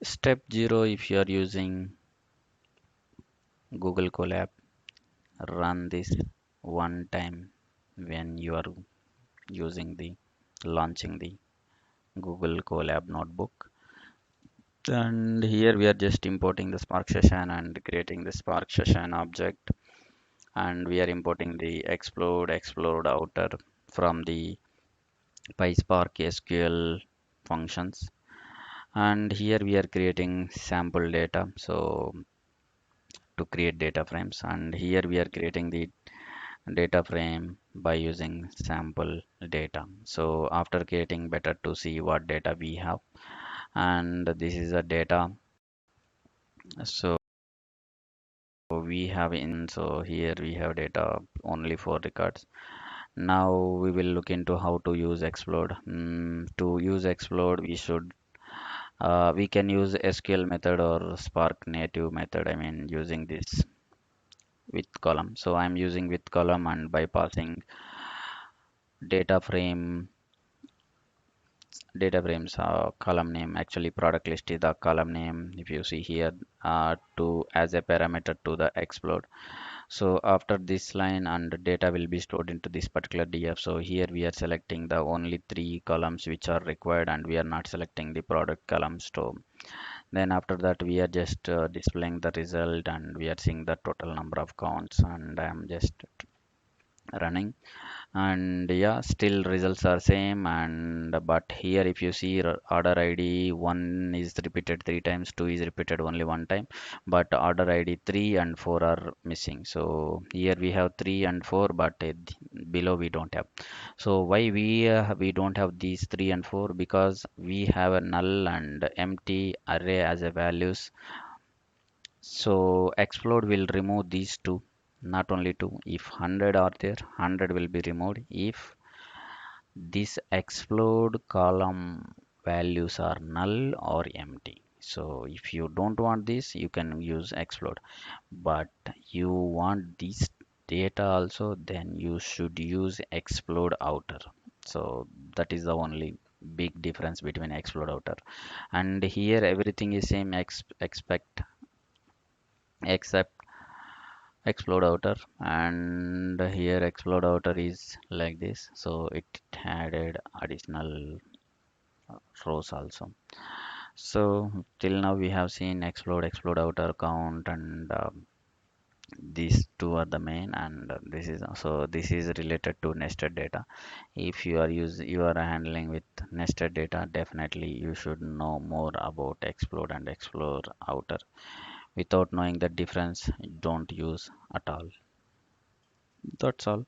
Step 0, if you are using Google Colab, run this one time when you are using the launching the Google Colab notebook. And here we are just importing the Spark session and creating the Spark session object, and we are importing the explode outer from the PySpark SQL functions. And here we are creating sample data, so to create data frames, and here we are creating the data frame by using sample data. So after creating, better to see what data we have, and this is a data. So we have in, so here we have data only for records. Now we will look into how to use explode. To use explode, we can use SQL method or Spark native method. I mean, using this with column. So I'm using with column, and by passing data frame data frames column name. Actually, product list is the column name, if you see here, to as a parameter to the explode. So after this line, and the data will be stored into this particular df. So here we are selecting the only three columns which are required, and we are not selecting the product column. So then after that, we are just displaying the result, and we are seeing the total number of counts, and I am just running. And yeah, still results are same. And but here if you see, order id 1 is repeated 3 times, 2 is repeated only 1 time, but order id 3 and 4 are missing. So here we have 3 and 4, but below we don't have. So why we don't have these 3 and 4? Because we have a null and empty array as a values. So explode will remove these two, not only two. If 100 are there, 100 will be removed. If this explode column values are null or empty. So if you don't want this, you can use explode. But you want this data also, then you should use explode outer. So that is the only big difference between explode outer. And here everything is same, expect except explode outer. And here explode outer is like this, so it added additional rows also. So till now we have seen explode outer count, and these two are the main. And this is also, this is related to nested data. If you are handling with nested data, definitely you should know more about explode and explode outer. Without knowing the difference, don't use at all. That's all.